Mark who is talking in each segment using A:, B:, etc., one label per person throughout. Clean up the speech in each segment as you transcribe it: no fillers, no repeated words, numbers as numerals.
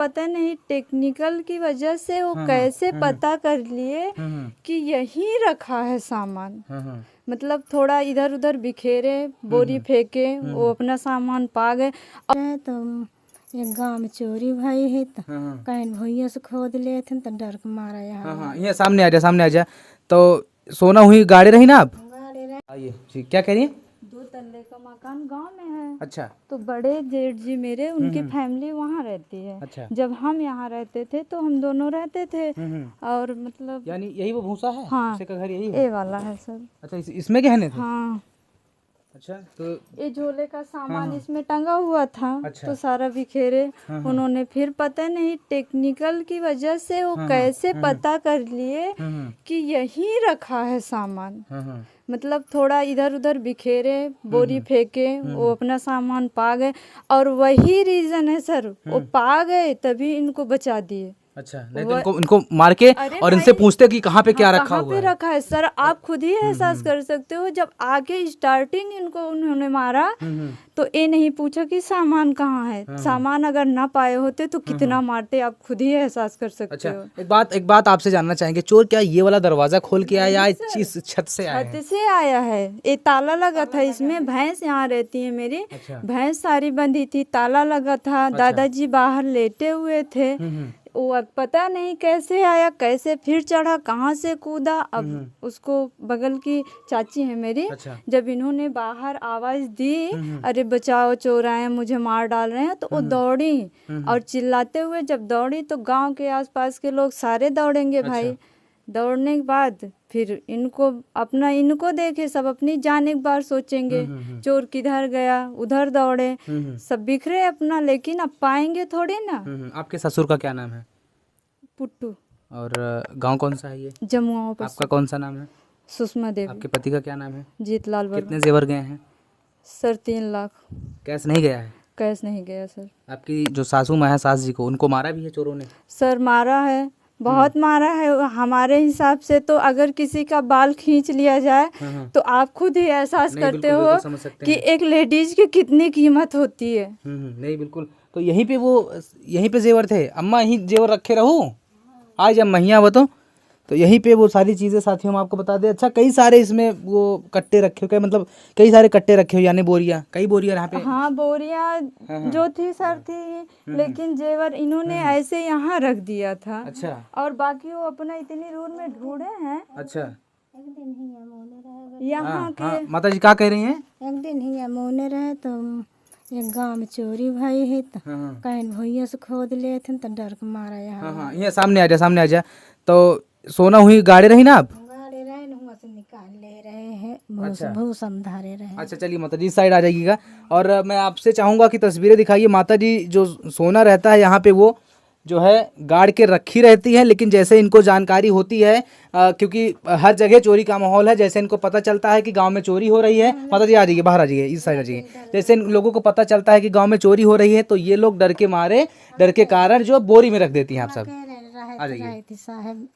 A: पता नहीं टेक्निकल की वजह से वो कैसे पता कर लिए कि यहीं रखा है सामान। मतलब थोड़ा इधर उधर बिखेरे, बोरी फेंके, वो अपना सामान पा गए।
B: तो एक गांव में चोरी भई है तो कहीं भैया से खोद लिए थे तो डर के मारा यहाँ।
C: ये सामने आ जा। तो सोना हुई गाड़ी रही ना आप? आइए जी, क्या कह रही हैं?
A: 2 तल्ले का मकान गांव में है।
C: अच्छा।
A: तो बड़े जेठ जी मेरे, उनकी फैमिली वहाँ रहती है।
C: अच्छा।
A: जब हम यहाँ रहते थे तो हम दोनों रहते थे। और मतलब
C: यानी यही वो भूसा है?
A: हाँ,
C: का घर यही है?
A: ये वाला है सर।
C: अच्छा, इसमें गहने थे?
A: हाँ।
C: अच्छा, तो
A: ये झोले का सामान इसमें टंगा हुआ था।
C: अच्छा।
A: तो सारा बिखेरे। उन्होंने फिर पता नहीं टेक्निकल की वजह से वो कैसे पता कर लिए कि यहीं रखा है सामान। मतलब थोड़ा इधर उधर बिखेरे, बोरी फेंके, वो अपना सामान पा गए। और वही रीजन है सर, वो पा गए तभी इनको बचा दिए।
C: अच्छा, नहीं तो इनको मार के और इनसे पूछते कि कहाँ पे क्या रखा
A: कहाँ
C: हुआ
A: पे
C: है।
A: रखा है सर, आप खुद ही एहसास कर सकते हो। जब आके स्टार्टिंग इनको उन्होंने मारा तो ये नहीं पूछा कि सामान कहाँ है। सामान अगर ना पाए होते तो कितना मारते, आप खुद ही एहसास कर सकते हो।
C: एक बात आपसे जानना चाहेंगे, चोर क्या ये वाला दरवाजा खोल के आया या इस छत से आया है?
A: छत से आया है। ये ताला लगा था इसमें। भैंस यहाँ रहती है मेरी।
C: अच्छा।
A: भैंस सारी बंधी थी, ताला लगा था। दादाजी बाहर लेटे हुए थे। वो अब पता नहीं कैसे आया, कैसे फिर चढ़ा, कहाँ से कूदा। अब उसको बगल की चाची है मेरी।
C: अच्छा।
A: जब इन्होंने बाहर आवाज दी, अरे बचाओ चोर आए, मुझे मार डाल रहे हैं, तो वो दौड़ी। और चिल्लाते हुए जब दौड़ी तो गांव के आसपास के लोग सारे दौड़ेंगे भाई। दौड़ने के बाद फिर इनको देखे सब अपनी जान एक बार सोचेंगे। चोर किधर गया, उधर दौड़े, सब बिखरे अपना, लेकिन अब पाएंगे थोड़ी ना।
C: आपके ससुर का क्या नाम है?
A: पुट्टू।
C: और गांव कौन सा है ये?
A: जमुआ।
C: आपका कौन सा नाम है?
A: सुषमा देवी।
C: आपके पति का क्या नाम है?
A: जीतलाल वर्मा।
C: कितने जेवर गए हैं?
A: सर 3 लाख।
C: कैश नहीं गया है?
A: कैश नहीं गया सर।
C: आपकी जो सासू माँ है, सास जी को, उनको मारा भी है चोरों ने?
A: सर मारा है, बहुत मारा है। हमारे हिसाब से तो अगर किसी का बाल खींच लिया जाए तो आप खुद ही एहसास करते हो कि एक लेडीज की कितनी कीमत होती है।
C: नहीं बिल्कुल। तो यहीं पे जेवर थे अम्मा, यहीं जेवर रखे रहो आज जब महिया बताओ। तो यहीं पे वो सारी चीज़ें साथियों हम आपको बता दें। अच्छा, कई सारे इसमें वो कट्टे रखे हो, मतलब कई सारे कट्टे रखे हो, यानी बोरियां, कई बोरियां यहाँ पे।
A: हाँ, बोरियां जो थी सर थी, लेकिन जेवर इन्होंने ऐसे यहाँ रख दिया था।
C: अच्छा। और
A: बाकी वो अपना इतनी दूर में ढूंढे हैं।
C: अच्छा।
A: यहाँ के
C: माता जी क्या कह रही हैं?
B: एक दिन ही मोने रहे तो एक गांव में चोरी भई है तो कहीं भैया से खोद लिए थे तो डर के मारा यहाँ।
C: ये सामने आ जा। तो सोना हुई गाड़ी रही ना आप?
B: गाड़ी रहे न हुआ से निकाल ले रहे हैं, भूसा धारे रहे।
C: अच्छा, चलिए माता जी इस साइड आ जाइएगा। और मैं आपसे चाहूँगा कि तस्वीरें दिखाइए। माता जी, जो सोना रहता है यहाँ पे वो जो है गाड़ के रखी रहती है, लेकिन जैसे इनको जानकारी होती है, क्योंकि हर जगह चोरी का माहौल है, जैसे इनको पता चलता है कि गांव में चोरी हो रही है। माता जी आ जाइए, बाहर आ जाइए, इस साइड आ जाइए। जैसे इन लोगों को पता चलता है कि गांव में चोरी हो रही है तो ये लोग डर के कारण जो बोरी में रख देती हैं। आप सब आ जाइए।
B: साहब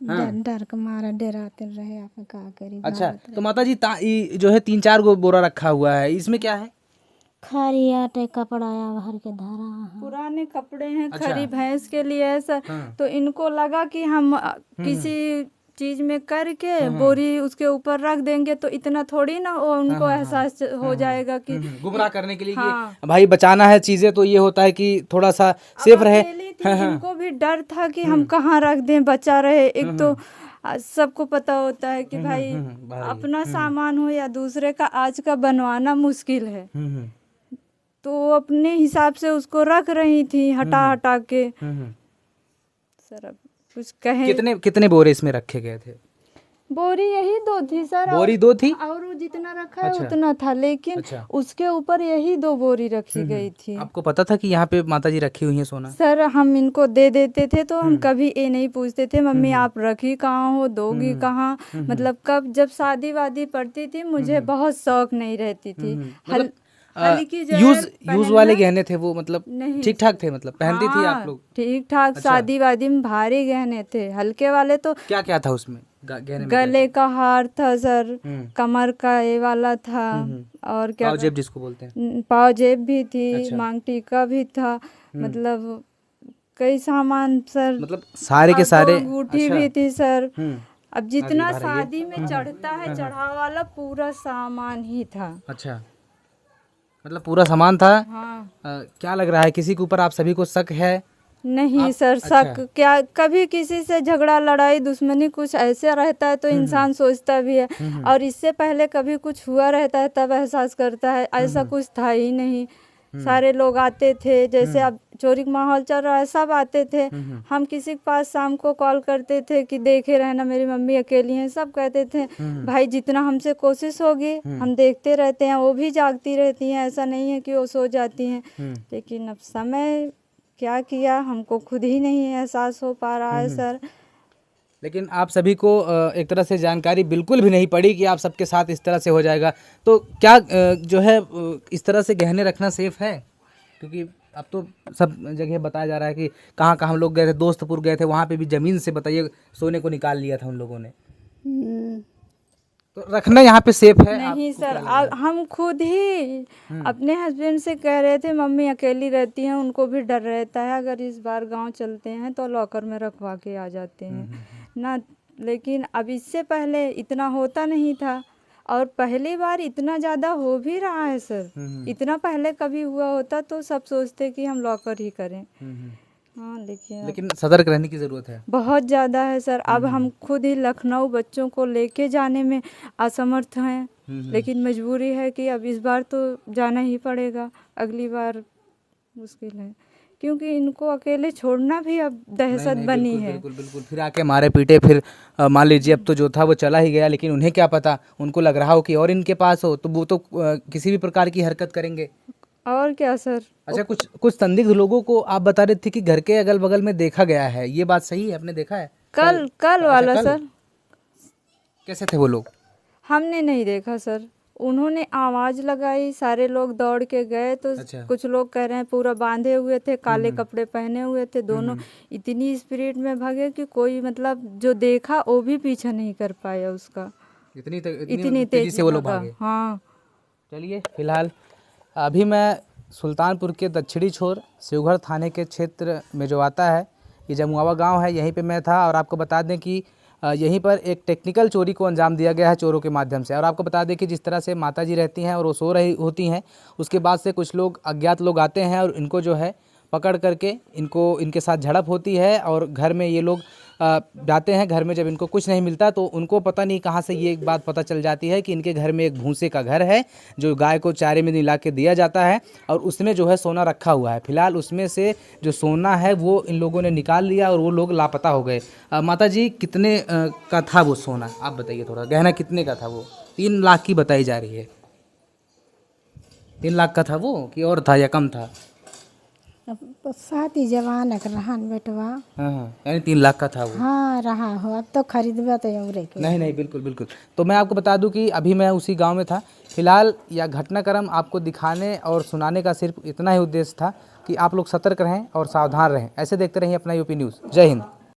B: डर के मारा डराते रहे, आप क्या करी।
C: अच्छा, तो माता जी जो है 3-4 गो बोरा रखा हुआ है, इसमें क्या है?
B: खरी आटे कपड़ा भर के धारा,
A: पुराने कपड़े हैं। खरी भैंस के लिए है सर। तो इनको लगा कि हम किसी चीज में करके बोरी उसके ऊपर रख देंगे तो इतना थोड़ी ना वो उनको एहसास हो जाएगा कि
C: गुमराह करने के लिए कि भाई बचाना है चीजें, तो ये होता है कि थोड़ा सा सेफ रहे।
A: इनको भी डर था कि हम कहाँ रख दें, बचा रहे। एक तो सबको पता होता है कि भाई अपना सामान हो या दूसरे का, आज का बनवाना मुश्किल है। तो वो अपने हिसाब से उसको रख रही थी हटा के। सर अब कुछ कहे।
C: कितने बोरे इसमें रखे गए थे?
A: बोरी यही 2 थी सर।
C: बोरी 2 थी
A: और वो जितना रखा है उतना था, लेकिन उसके ऊपर यही 2 बोरी रखी गई थी।
C: आपको पता था कि यहाँ पे माता जी रखी हुई है सोना?
A: सर हम इनको दे देते थे तो हम कभी ये नहीं पूछते थे मम्मी आप रखी कहाँ हो, दोगी कहाँ। मतलब कब जब शादी वादी पड़ती थी मुझे बहुत शौक नहीं रहती थी।
C: यूज वाले गहने थे वो, मतलब ठीक ठाक थे, मतलब पहनती थी आप लोग?
A: ठीक ठाक। शादी वादी में भारी गहने थे, हल्के वाले तो
C: क्या क्या था उसमें गहने में?
A: गले का हार था सर, कमर का ये वाला था, और क्या
C: पाव जेब जिसको बोलते हैं,
A: पाव जेब भी थी। मांग टीका भी था। मतलब कई सामान सर,
C: मतलब सारे के सारे?
A: अंगूठी भी थी सर।
C: हम्म।
A: अब जितना शादी में चढ़ता है चढ़ावा वाला पूरा सामान ही था।
C: अच्छा, मतलब पूरा सामान था।
A: हाँ।
C: क्या लग रहा है, किसी के ऊपर आप सभी को शक है?
A: नहीं सर, शक क्या, कभी किसी से झगड़ा लड़ाई दुश्मनी कुछ ऐसे रहता है तो इंसान सोचता भी है, और इससे पहले कभी कुछ हुआ रहता है तब एहसास करता है। ऐसा कुछ था ही नहीं। सारे लोग आते थे, जैसे अब चोरी का माहौल चल रहा है, सब आते थे। हम किसी के पास शाम को कॉल करते थे कि देखे रहना मेरी मम्मी अकेली हैं, सब कहते थे भाई जितना हमसे कोशिश होगी हम देखते रहते हैं। वो भी जागती रहती हैं, ऐसा नहीं है कि वो सो जाती हैं। लेकिन अब समय क्या किया हमको खुद ही नहीं एहसास हो पा रहा है सर।
C: लेकिन आप सभी को एक तरह से जानकारी बिल्कुल भी नहीं पड़ी कि आप सबके साथ इस तरह से हो जाएगा। तो क्या जो है इस तरह से गहने रखना सेफ है? क्योंकि अब तो सब जगह बताया जा रहा है कि कहाँ कहाँ हम लोग गए थे, दोस्तपुर गए थे, वहाँ पे भी ज़मीन से बताइए सोने को निकाल लिया था उन लोगों ने। तो रखना यहाँ पे सेफ है?
A: नहीं सर, अब हम खुद ही अपने हस्बैंड से कह रहे थे, मम्मी अकेली रहती हैं, उनको भी डर रहता है, अगर इस बार गांव चलते हैं तो लॉकर में रखवा के आ जाते हैं ना। लेकिन अब इससे पहले इतना होता नहीं था, और पहली बार इतना ज़्यादा हो भी रहा है सर। इतना पहले कभी हुआ होता तो सब सोचते कि हम लॉकर ही करें। हाँ,
C: लेकिन सतर्क रहने की ज़रूरत है,
A: बहुत ज़्यादा है सर। अब हम खुद ही लखनऊ बच्चों को लेके जाने में असमर्थ हैं, लेकिन मजबूरी है कि अब इस बार तो जाना ही पड़ेगा, अगली बार मुश्किल है, क्योंकि इनको अकेले छोड़ना भी अब दहशत बनी है।
C: बिल्कुल बिल्कुल। फिर आके मारे पीटे, फिर मान लीजिए अब तो जो था वो चला ही गया, लेकिन उन्हें क्या पता, उनको लग रहा हो कि और इनके पास हो तो वो तो किसी भी प्रकार की हरकत करेंगे।
A: और क्या सर।
C: अच्छा, कुछ संदिग्ध लोगों को आप बता रहे थे कि घर के अगल बगल में देखा गया है, ये बात सही है? आपने देखा है?
A: कल वाला सर।
C: कैसे थे वो लोग?
A: हमने नहीं देखा सर, उन्होंने आवाज लगाई, सारे लोग दौड़ के गए तो कुछ लोग कह रहे हैं पूरा बांधे हुए थे, काले कपड़े पहने हुए थे, दोनों इतनी स्पीड में भागे कि कोई मतलब जो देखा वो भी पीछा नहीं कर पाया उसका, इतनी तेजी से वो लोग भागे। हाँ।
C: चलिए, फिलहाल अभी मैं सुल्तानपुर के दक्षिणी छोर शिवघर थाने के क्षेत्र में जो आता है, ये जमुआवा गांव है, यहीं पे मैं था। और आपको बता दें कि यहीं पर एक टेक्निकल चोरी को अंजाम दिया गया है चोरों के माध्यम से। और आपको बता दें कि जिस तरह से माताजी रहती हैं और वो सो रही होती हैं, उसके बाद से कुछ लोग अज्ञात लोग आते हैं और इनको जो है पकड़ करके इनके साथ झड़प होती है। और घर में ये लोग जाते हैं, घर में जब इनको कुछ नहीं मिलता तो उनको पता नहीं कहाँ से ये एक बात पता चल जाती है कि इनके घर में एक भूसे का घर है जो गाय को चारे में मिला के दिया जाता है, और उसमें जो है सोना रखा हुआ है। फिलहाल उसमें से जो सोना है वो इन लोगों ने निकाल लिया और वो लोग लापता हो गए। माता जी, कितने का था वो सोना, आप बताइए थोड़ा, गहना कितने का था वो? 3 लाख की बताई जा रही है। 3 लाख का था वो कि और था या कम था?
B: साथी जवान रहन बेटवा।
C: हाँ, यानी 3 लाख का था वो।
B: हाँ, रहा हो, अब तो खरीदबा तो और के।
C: नहीं, बिल्कुल बिल्कुल। तो मैं आपको बता दूं कि अभी मैं उसी गांव में था। फिलहाल यह घटनाक्रम आपको दिखाने और सुनाने का सिर्फ इतना ही उद्देश्य था कि आप लोग सतर्क रहें और सावधान रहें। ऐसे देखते रहिए अपना यूपी न्यूज़। जय हिंद।